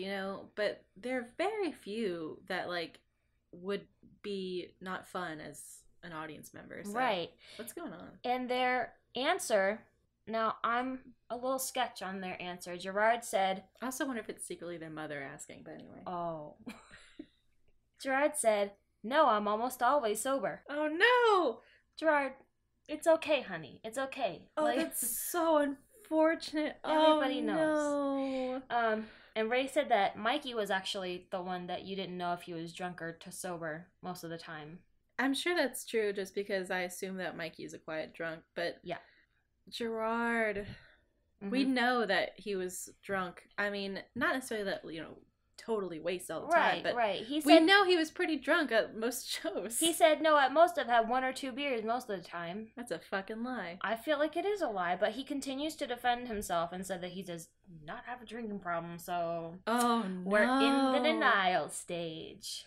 but there are very few that would be not fun as an audience member. So right. What's going on? And their answer, now I'm a little sketch on their answer. Gerard said... I also wonder if it's secretly their mother asking, but anyway. Oh. Gerard said, "No, I'm almost always sober." Oh no! Gerard, it's okay, honey. It's okay. Oh, that's so unfortunate. Everybody knows. No. And Ray said that Mikey was actually the one that you didn't know if he was drunk or sober most of the time. I'm sure that's true, just because I assume that Mikey is a quiet drunk, but yeah. Gerard, we know that he was drunk. I mean, not necessarily that, totally wasted all the time, but right. We know he was pretty drunk at most shows. He said, no, at most I've had 1 or 2 beers most of the time. That's a fucking lie. I feel like it is a lie, but he continues to defend himself and said that he does not have a drinking problem, so... Oh, no. We're in the denial stage.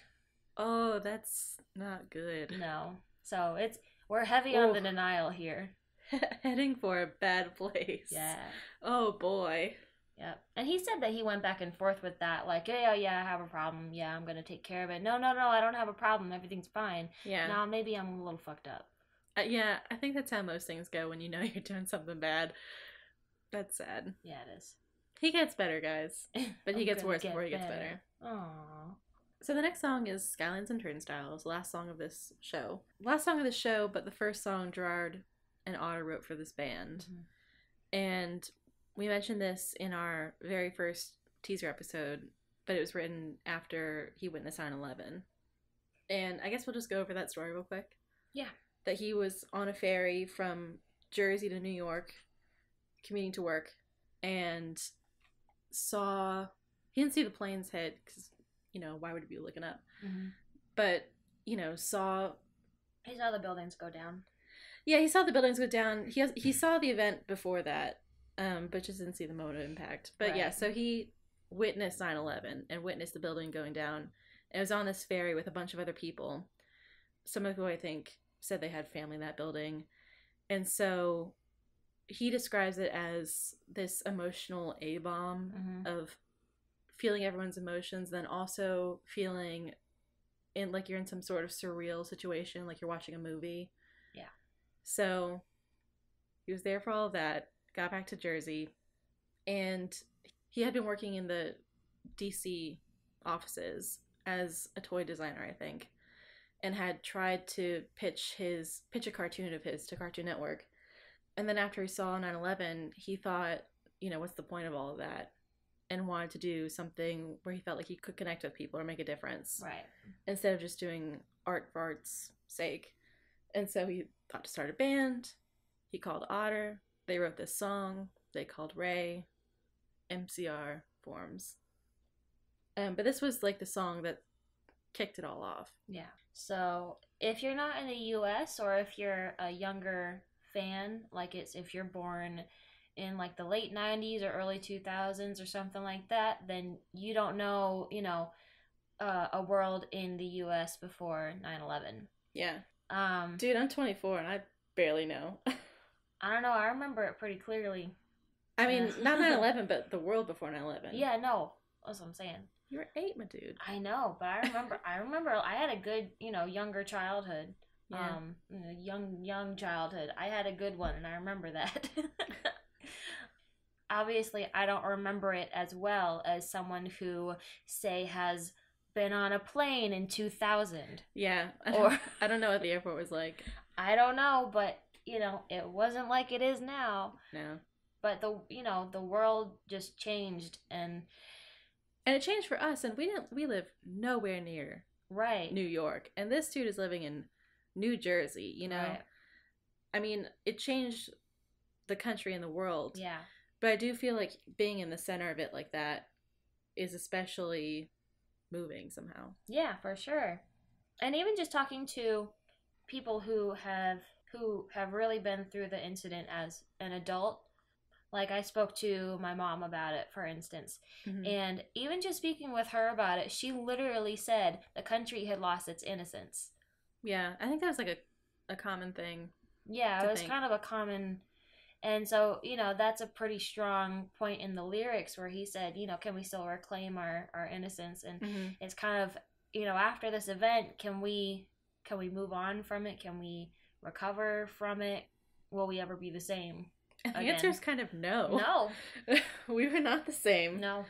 Oh, that's not good. No. So we're heavy on the denial here. Heading for a bad place. Yeah. Oh, boy. Yep. And he said that he went back and forth with that, like, yeah, I have a problem. Yeah, I'm going to take care of it. No, I don't have a problem. Everything's fine. Yeah. Now, maybe I'm a little fucked up. Yeah, I think that's how most things go when you know you're doing something bad. That's sad. Yeah, it is. He gets better, guys. But he gets worse before he gets better. Aww. So the next song is Skylines and Turnstiles, last song of this show. Last song of the show, but the first song Gerard and Otter wrote for this band. Mm-hmm. And we mentioned this in our very first teaser episode, but it was written after he witnessed 9/11. And I guess we'll just go over that story real quick. Yeah. That he was on a ferry from Jersey to New York, commuting to work, and he didn't see the planes hit, because, why would he be looking up? Mm-hmm. But, saw... He saw the buildings go down. Yeah, he saw the buildings go down. He saw the event before that, but just didn't see the moment of impact. But right. Yeah, so he witnessed 9/11 and witnessed the building going down. And was on this ferry with a bunch of other people, some of who I think said they had family in that building. And so he describes it as this emotional A-bomb of feeling everyone's emotions, then also feeling like you're in some sort of surreal situation, like you're watching a movie. Yeah. So he was there for all of that, got back to Jersey, and he had been working in the DC offices as a toy designer, I think, and had tried to pitch a cartoon of his to Cartoon Network. And then after he saw 9/11, he thought, what's the point of all of that? And wanted to do something where he felt like he could connect with people or make a difference. Right. Instead of just doing art for art's sake. And so he thought to start a band. He called Otter. They wrote this song. They called Ray. MCR forms. But this was like the song that kicked it all off. Yeah. So if you're not in the US, or if you're a younger fan, like it's if you're born in like the late 90s or early 2000s or something like that, then you don't know, a world in the US before 9/11. Yeah. Dude, I'm 24 and I barely know. I don't know. I remember it pretty clearly. I mean, not 9/11, but the world before 9/11. Yeah, no. That's what I'm saying. You were 8, my dude. I know, but I remember I had a good, younger childhood. Yeah. Young childhood. I had a good one, and I remember that. Obviously, I don't remember it as well as someone who, say, has been on a plane in 2000. Yeah. I don't know what the airport was like. I don't know, but, it wasn't like it is now. No. But the world just changed, and it changed for us, and we live nowhere near New York, and this dude is living in New Jersey, Right. I mean, it changed the country and the world. Yeah. But I do feel like being in the center of it like that is especially moving somehow. Yeah, for sure. And even just talking to people who have really been through the incident as an adult. Like, I spoke to my mom about it, for instance. Mm-hmm. And even just speaking with her about it, she literally said the country had lost its innocence. Yeah, I think that was like a common thing. Yeah, it was kind of a common... And so, that's a pretty strong point in the lyrics where he said, can we still reclaim our innocence? And mm-hmm. It's kind of, after this event, can we move on from it? Can we recover from it? Will we ever be the same? And the answer is kind of no. No. We were not the same. No.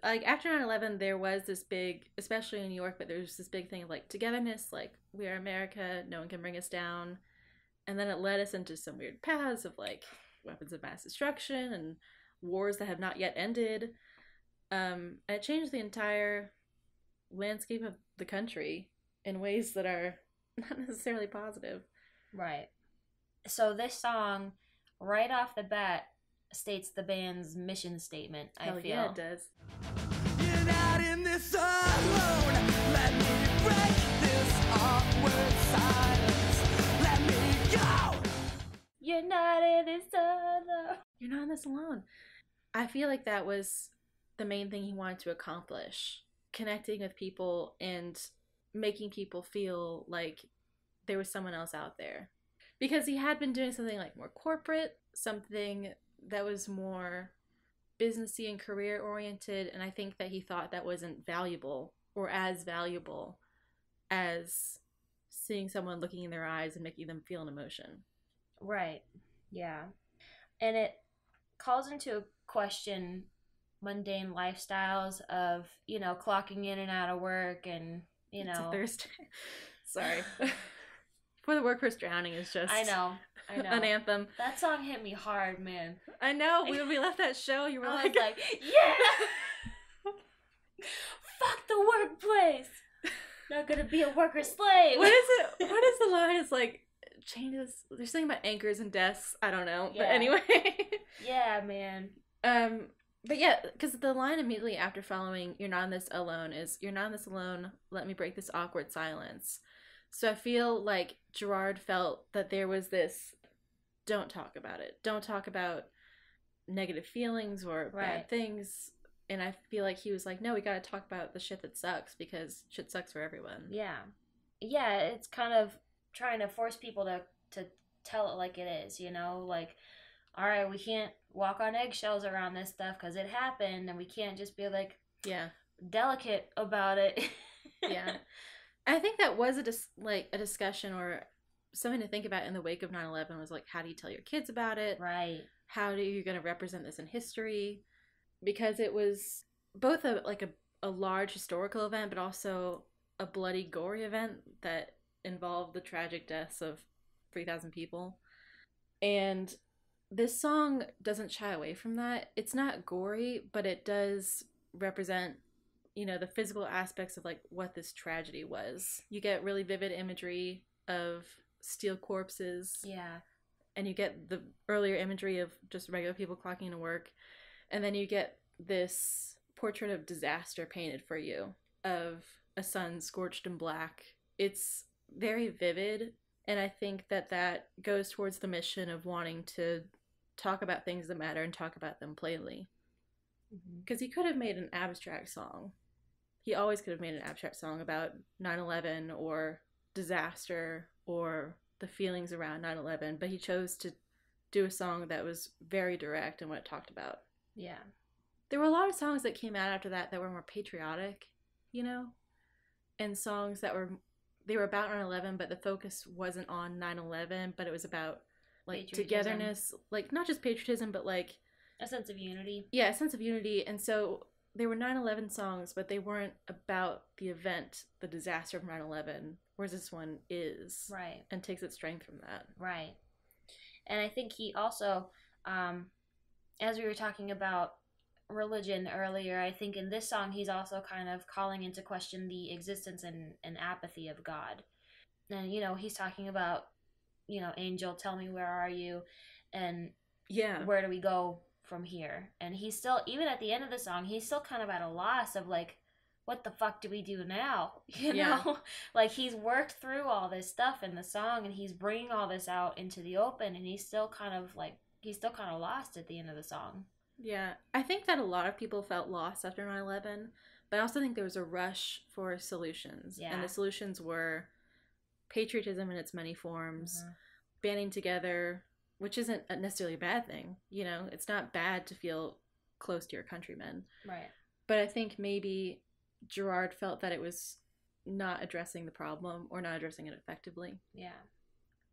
Like after 9/11, there was this big, especially in New York, but there was this big thing of like togetherness, like we are America, no one can bring us down. And then it led us into some weird paths of like weapons of mass destruction and wars that have not yet ended. And it changed the entire landscape of the country in ways that are not necessarily positive. Right. So this song, right off the bat, states the band's mission statement, I feel. Yeah, it does. You're not in this alone. Let me break this awkward silence. Let me go. You're not in this alone. You're not in this alone. I feel like that was the main thing he wanted to accomplish. Connecting with people and making people feel like there was someone else out there. Because he had been doing something like more corporate, something that was more businessy and career oriented, and I think that he thought that wasn't valuable or as valuable as seeing someone looking in their eyes and making them feel an emotion. Right. Yeah. And it calls into question mundane lifestyles of, clocking in and out of work and, It's a Thursday. Sorry. For the Workforce Drowning is just I know an anthem. That song hit me hard, man. I know. When we left that show, you were I like, was like, yeah! Fuck the workplace! Not gonna be a worker slave! What is it? What is the line? It's like, changes. There's something about anchors and desks. I don't know. Yeah. But anyway. Yeah, man. But yeah, because the line immediately after following "You're not in this alone" is "You're not in this alone. Let me break this awkward silence." So I feel like Gerard felt that there was this, don't talk about it. Don't talk about negative feelings or bad things. And I feel like he was like, no, we got to talk about the shit that sucks because shit sucks for everyone. Yeah. Yeah, it's kind of trying to force people to tell it like it is, Like, all right, we can't walk on eggshells around this stuff because it happened, and we can't just be like, delicate about it. Yeah. I think that was a discussion or something to think about in the wake of 9/11 was like, how do you tell your kids about it? Right. How are you going to represent this in history? Because it was both a large historical event, but also a bloody, gory event that involved the tragic deaths of 3,000 people. And this song doesn't shy away from that. It's not gory, but it does represent the physical aspects of like what this tragedy was. You get really vivid imagery of steel corpses. Yeah. And you get the earlier imagery of just regular people clocking into work. And then you get this portrait of disaster painted for you of a sun scorched in black. It's very vivid, and I think that goes towards the mission of wanting to talk about things that matter and talk about them plainly. Because he could have made an abstract song. He always could have made an abstract song about 9/11 or disaster or the feelings around 9/11, but he chose to do a song that was very direct in what it talked about. Yeah. There were a lot of songs that came out after that were more patriotic, you know? And songs that were about 9/11, but the focus wasn't on 9/11, but it was about, like, patriotism. Togetherness, like, not just patriotism, but, like, a sense of unity. Yeah, a sense of unity. And so they were 9/11 songs, but they weren't about the event, the disaster of 9/11, whereas this one is. Right. And takes its strength from that. Right. And I think he also, as we were talking about religion earlier, I think in this song he's also kind of calling into question the existence and apathy of God. And, you know, he's talking about, you know, angel, tell me where are you, and where do we go from here? And he's still, even at the end of the song, he's still kind of at a loss of, like, what the fuck do we do now? You know? Like, he's worked through all this stuff in the song, and he's bringing all this out into the open, and he's still kind of lost at the end of the song. Yeah, I think that a lot of people felt lost after 9/11, but I also think there was a rush for solutions. Yeah. And the solutions were patriotism in its many forms, banding together, which isn't necessarily a bad thing. You know, it's not bad to feel close to your countrymen. Right. But I think maybe Gerard felt that it was not addressing the problem or not addressing it effectively. Yeah.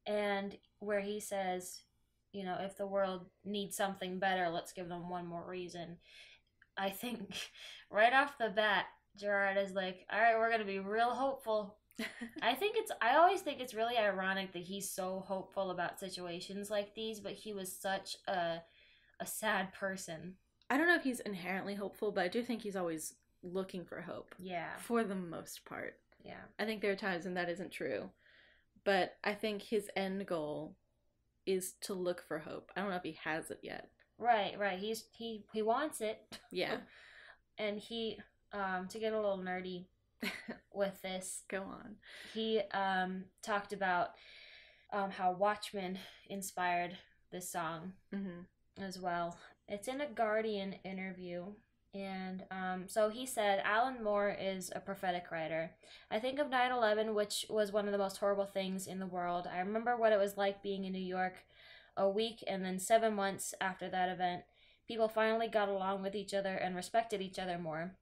And where he says, you know, if the world needs something better, let's give them one more reason. I think right off the bat, Gerard is like, all right, we're going to be real hopeful. I always think it's really ironic that he's so hopeful about situations like these, but he was such a sad person. I don't know if he's inherently hopeful, but I do think he's always looking for hope. Yeah. For the most part. Yeah. I think there are times when that isn't true. But I think his end goal is to look for hope. I don't know if he has it yet. Right. He wants it. Yeah. And he, to get a little nerdy with this. Go on. He talked about how Watchmen inspired this song as well. It's in a Guardian interview. And so he said, Alan Moore is a prophetic writer. I think of 9/11, which was one of the most horrible things in the world. I remember what it was like being in New York a week and then 7 months after that event. People finally got along with each other and respected each other more.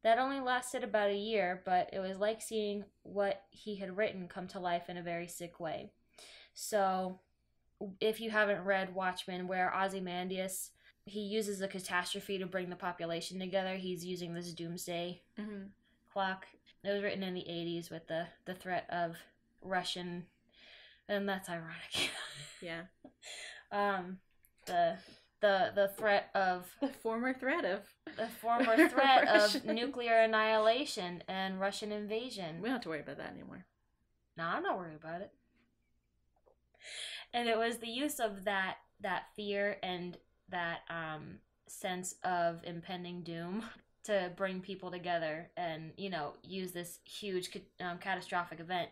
That only lasted about a year, but it was like seeing what he had written come to life in a very sick way. So if you haven't read Watchmen, where Ozymandias, he uses a catastrophe to bring the population together. He's using this doomsday clock. It was written in the 80s with the threat of Russian, and that's ironic. Yeah. The threat of the former threat of nuclear annihilation and Russian invasion. We don't have to worry about that anymore. No, I'm not worried about it. And it was the use of that fear and that sense of impending doom to bring people together and, you know, use this huge catastrophic event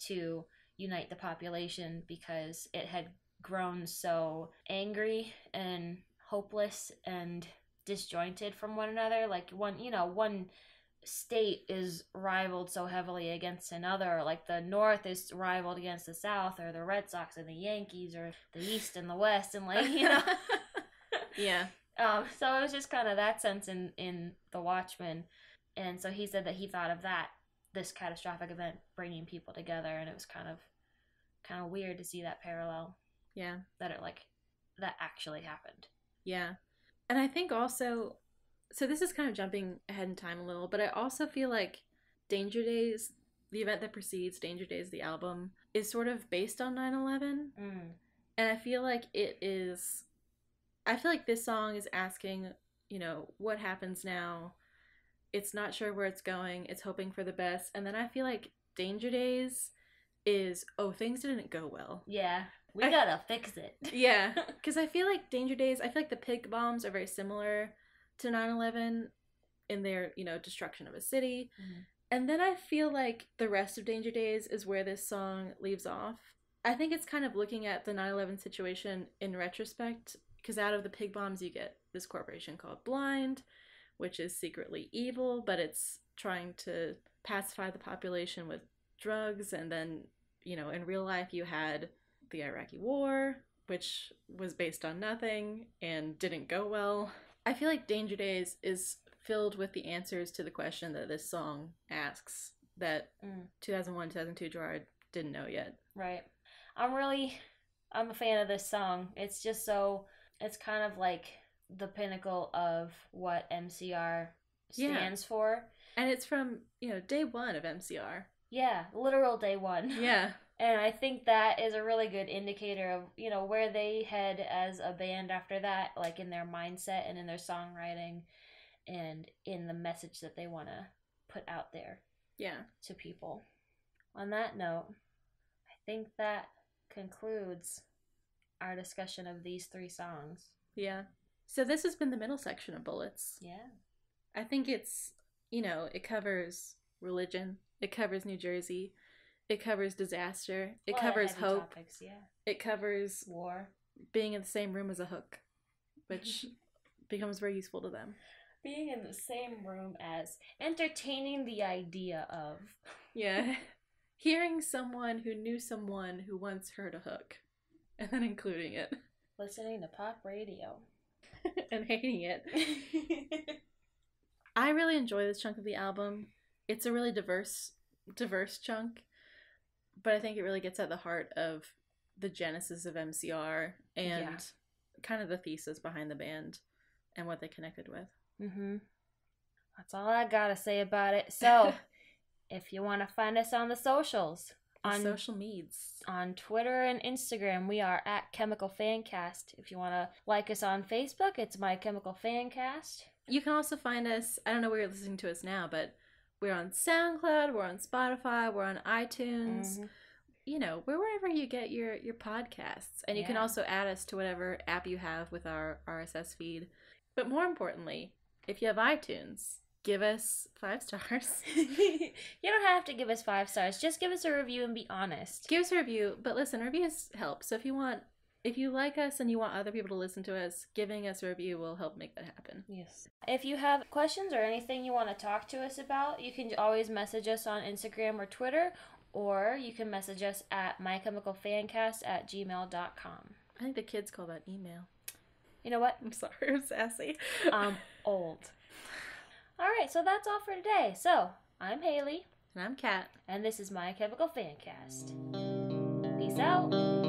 to unite the population, because it had grown so angry and hopeless and disjointed from one another. Like one state is rivaled so heavily against another, like the North is rivaled against the South, or the Red Sox and the Yankees, or the East and the West, and like, you know. Yeah. So it was just kind of that sense in The Watchmen. And so he said that he thought of this catastrophic event bringing people together, and it was kind of weird to see that parallel. Yeah. That that actually happened. Yeah. And I think also, so this is kind of jumping ahead in time a little, but I also feel like Danger Days, the event that precedes Danger Days, the album, is sort of based on 9/11. And I feel like this song is asking, you know, what happens now? It's not sure where it's going. It's hoping for the best. And then I feel like Danger Days is, oh, things didn't go well. Yeah. We gotta fix it. Yeah. Because I feel like Danger Days, I feel like the pig bombs are very similar to 9/11 in their, you know, destruction of a city. And then I feel like the rest of Danger Days is where this song leaves off. I think it's kind of looking at the 9/11 situation in retrospect, because out of the pig bombs you get this corporation called Blind, which is secretly evil, but it's trying to pacify the population with drugs. And then, you know, in real life you had the Iraqi War, which was based on nothing and didn't go well. I feel like Danger Days is filled with the answers to the question that this song asks that 2001, 2002 Gerard didn't know yet. Right. I'm a fan of this song. It's just it's kind of like the pinnacle of what MCR stands for. And it's from, you know, day one of MCR. Yeah, literal day one. Yeah. And I think that is a really good indicator of, you know, where they head as a band after that, like in their mindset and in their songwriting and in the message that they want to put out there. Yeah. To people. On that note, I think that concludes our discussion of these 3 songs. Yeah. So this has been the middle section of Bullets. Yeah. I think it's, you know, it covers religion, it covers New Jersey, it covers disaster, it covers hope, topics, yeah. It covers war, being in the same room as a hook, which becomes very useful to them. Being in the same room as, entertaining the idea of. Yeah. Hearing someone who knew someone who once heard a hook, and then including it. Listening to pop radio. And hating it. I really enjoy this chunk of the album. It's a really diverse chunk, but I think it really gets at the heart of the genesis of MCR and kind of the thesis behind the band and what they connected with. Mm-hmm. That's all I gotta say about it. So, if you want to find us on the socials, on social medias, on Twitter and Instagram, we are at Chemical Fancast. If you want to like us on Facebook, it's My Chemical Fancast. You can also find us, I don't know where you're listening to us now, but we're on SoundCloud, we're on Spotify, we're on iTunes. Mm-hmm. You know, we're wherever you get your podcasts. And you can also add us to whatever app you have with our RSS feed. But more importantly, if you have iTunes, give us 5 stars. You don't have to give us 5 stars. Just give us a review and be honest. Give us a review, but listen, reviews help. So if you like us and you want other people to listen to us, giving us a review will help make that happen. Yes. If you have questions or anything you want to talk to us about, you can always message us on Instagram or Twitter, or you can message us at mychemicalfancast@gmail.com. I think the kids call that email. You know what? I'm sorry, I'm sassy. I'm old. All right, so that's all for today. So, I'm Haley. And I'm Kat. And this is My Chemical Fancast. Peace out.